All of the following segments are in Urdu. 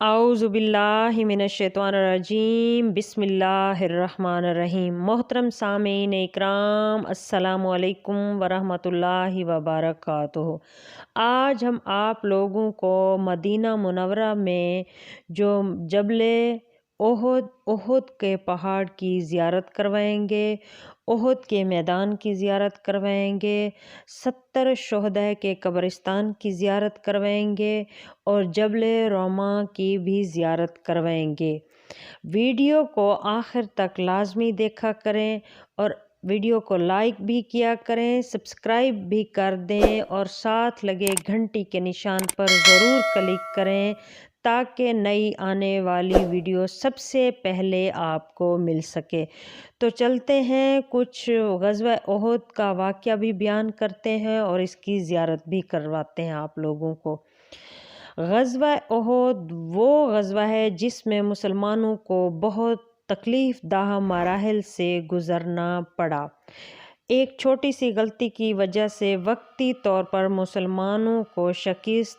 اعوذ باللہ من الشیطان الرجیم بسم اللہ الرحمن الرحیم۔ محترم سامعین اکرام، السلام علیکم ورحمۃ اللہ وبرکاتہ۔ آج ہم آپ لوگوں کو مدینہ منورہ میں جو جبل احد کے پہاڑ کی زیارت کروائیں گے، احد کے میدان کی زیارت کروائیں گے، 70 شہداء کے قبرستان کی زیارت کروائیں گے اور جبل روما کی بھی زیارت کروائیں گے۔ ویڈیو کو آخر تک لازمی دیکھا کریں اور ویڈیو کو لائک بھی کیا کریں، سبسکرائب بھی کر دیں اور ساتھ لگے گھنٹی کے نشان پر ضرور کلک کریں تاکہ نئی آنے والی ویڈیو سب سے پہلے آپ کو مل سکے۔ تو چلتے ہیں، کچھ غزوہ احد کا واقعہ بھی بیان کرتے ہیں اور اس کی زیارت بھی کرواتے ہیں آپ لوگوں کو۔ غزوہ احد وہ غزوہ ہے جس میں مسلمانوں کو بہت تکلیف دہ مراحل سے گزرنا پڑا۔ ایک چھوٹی سی غلطی کی وجہ سے وقتی طور پر مسلمانوں کو شکست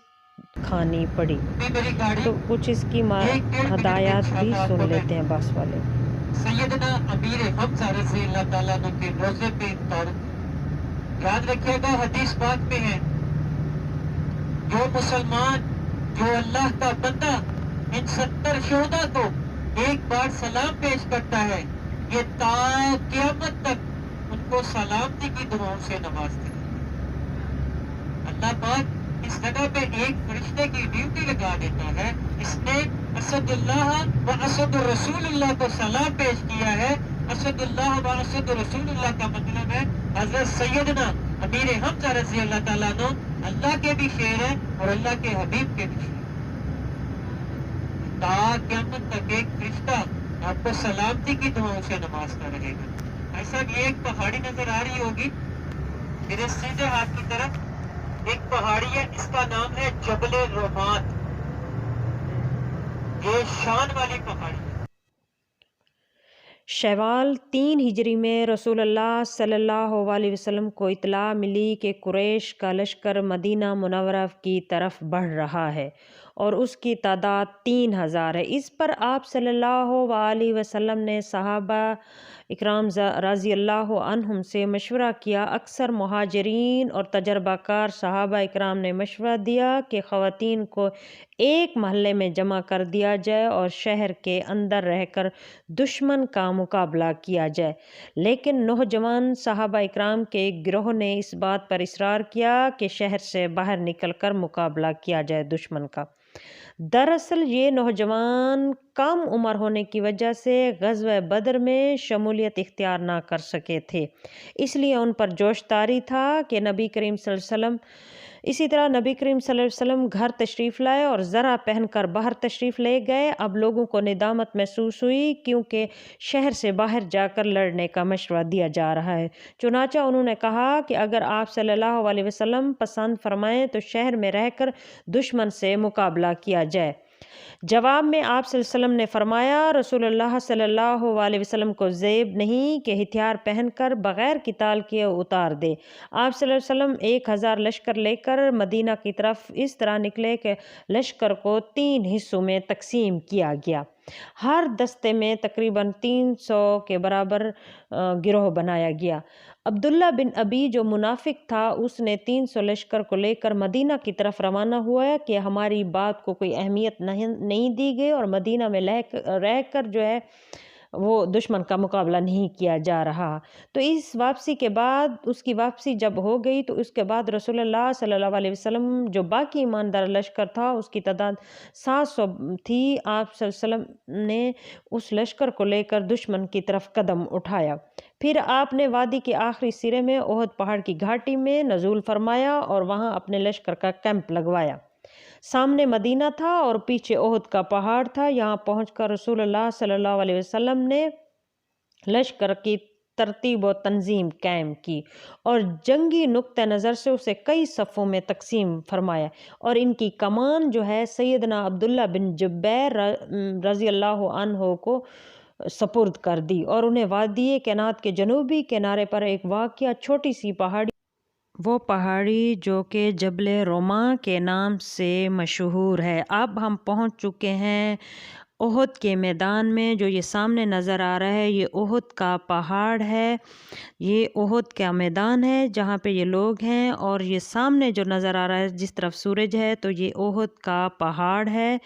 کھانی پڑی۔ تو کچھ اس کی ہدایات بھی سن لیتے ہیں باس والے۔ سیدنا امیر حمزہ رضی اللہ تعالیٰ عنہ کے روضے پہ تعارف یاد رکھیے گا، حدیث پاک میں ہے جو مسلمان، جو اللہ کا بندہ ان 70 شہداء کو ایک بار سلام پیش کرتا ہے، یہ تا قیامت تک ان کو سلامتی کی دعاؤں سے نوازتے ہیں۔ اللہ پاک اس جگہ پہ ایک فرشتے کی ڈیوٹی لگا دیتا ہے، اس نے اسد اللہ و اسد رسول اللہ کو سلام پیش کیا ہے۔ اسد اللہ و اسد رسول اللہ کا مطلب ہے حضرت سیدنا امیر حمزہ رضی اللہ تعالیٰ عنہ اللہ کے بھی شیر ہیں اور اللہ کے حبیب کے بھی شیر ہیں۔ تا قیامت تک ایک فرشتہ آپ کو سلامتی کی دعاؤں سے نوازتا رہے گا۔ ایسا بھی ایک پہاڑی نظر آ رہی ہوگی میرے سیدھے ہاتھ کی طرف، ایک پہاڑی ہے، اس کا نام ہے جبل رومات۔ یہ شان والی پہاڑی ہے۔ شوال 3 ہجری میں رسول اللہ صلی اللہ علیہ وسلم کو اطلاع ملی کہ قریش کا لشکر مدینہ منورہ کی طرف بڑھ رہا ہے اور اس کی تعداد 3000 ہے۔ اس پر آپ صلی اللہ علیہ وسلم نے صحابہ اکرام رضی اللہ عنہم سے مشورہ کیا۔ اکثر مہاجرین اور تجربہ کار صحابہ اکرام نے مشورہ دیا کہ خواتین کو ایک محلے میں جمع کر دیا جائے اور شہر کے اندر رہ کر دشمن کا مقابلہ کیا جائے، لیکن نوجوان صحابہ اکرام کے ایک گروہ نے اس بات پر اصرار کیا کہ شہر سے باہر نکل کر مقابلہ کیا جائے دشمن کا۔ دراصل یہ نوجوان کم عمر ہونے کی وجہ سے غزوہ بدر میں شمولیت اختیار نہ کر سکے تھے، اس لیے ان پر جوش طاری تھا کہ نبی کریم صلی اللہ علیہ وسلم اسی طرح نبی کریم صلی اللہ علیہ وسلم گھر تشریف لائے اور ذرا پہن کر باہر تشریف لے گئے۔ اب لوگوں کو ندامت محسوس ہوئی کیونکہ شہر سے باہر جا کر لڑنے کا مشورہ دیا جا رہا ہے، چنانچہ انہوں نے کہا کہ اگر آپ صلی اللہ علیہ وسلم پسند فرمائیں تو شہر میں رہ کر دشمن سے مقابلہ کیا جائے۔ جواب میں آپ صلی اللہ علیہ وسلم نے فرمایا، رسول اللہ صلی اللہ علیہ وسلم کو زیب نہیں کہ ہتھیار پہن کر بغیر قتال کیے اتار دے۔ آپ صلی اللہ علیہ وسلم 1000 لشکر لے کر مدینہ کی طرف اس طرح نکلے کہ لشکر کو 3 حصوں میں تقسیم کیا گیا۔ ہر دستے میں تقریباً 300 کے برابر گروہ بنایا گیا۔ عبداللہ بن ابی جو منافق تھا، اس نے 300 لشکر کو لے کر مدینہ کی طرف روانہ ہوا کہ ہماری بات کو کوئی اہمیت نہیں دی گئی اور مدینہ میں رہ کر جو ہے وہ دشمن کا مقابلہ نہیں کیا جا رہا۔ تو اس واپسی کے بعد، اس کی واپسی جب ہو گئی تو اس کے بعد رسول اللہ صلی اللہ علیہ وسلم جو باقی ایماندار لشکر تھا اس کی تعداد 700 تھی۔ آپ صلی اللہ علیہ وسلم نے اس لشکر کو لے کر دشمن کی طرف قدم اٹھایا۔ پھر آپ نے وادی کے آخری سرے میں احد پہاڑ کی گھاٹی میں نزول فرمایا اور وہاں اپنے لشکر کا کیمپ لگوایا۔ سامنے مدینہ تھا اور پیچھے احد کا پہاڑ تھا۔ یہاں پہنچ کر رسول اللہ صلی اللہ علیہ وسلم نے لشکر کی ترتیب و تنظیم قائم کی اور جنگی نقطہ نظر سے اسے کئی صفوں میں تقسیم فرمایا اور ان کی کمان جو ہے سیدنا عبداللہ بن جبیر رضی اللہ عنہ کو سپرد کر دی اور انہیں وادی کینات کے جنوبی کنارے پر ایک واقعہ چھوٹی سی پہاڑی وہ پہاڑی جو کہ جبل روما کے نام سے مشہور ہے۔ اب ہم پہنچ چکے ہیں احد کے میدان میں۔ جو یہ سامنے نظر آ رہا ہے یہ احد کا پہاڑ ہے، یہ احد کا میدان ہے جہاں پہ یہ لوگ ہیں، اور یہ سامنے جو نظر آ رہا ہے جس طرف سورج ہے تو یہ احد کا پہاڑ ہے۔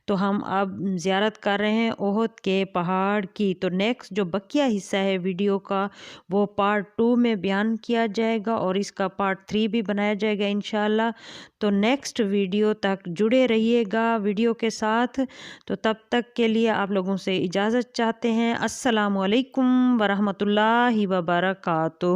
تو ہم اب زیارت کر رہے ہیں احد کے پہاڑ کی۔ تو نیکسٹ جو بقیہ حصہ ہے ویڈیو کا وہ پارٹ 2 میں بیان کیا جائے گا، اور اس کا پارٹ 3 بھی بنایا جائے گا انشاءاللہ۔ تو نیکسٹ ویڈیو تک جڑے رہیے گا ویڈیو کے ساتھ۔ تو تب تک کے لیے آپ لوگوں سے اجازت چاہتے ہیں۔ السلام علیکم ورحمۃ اللہ وبرکاتہ۔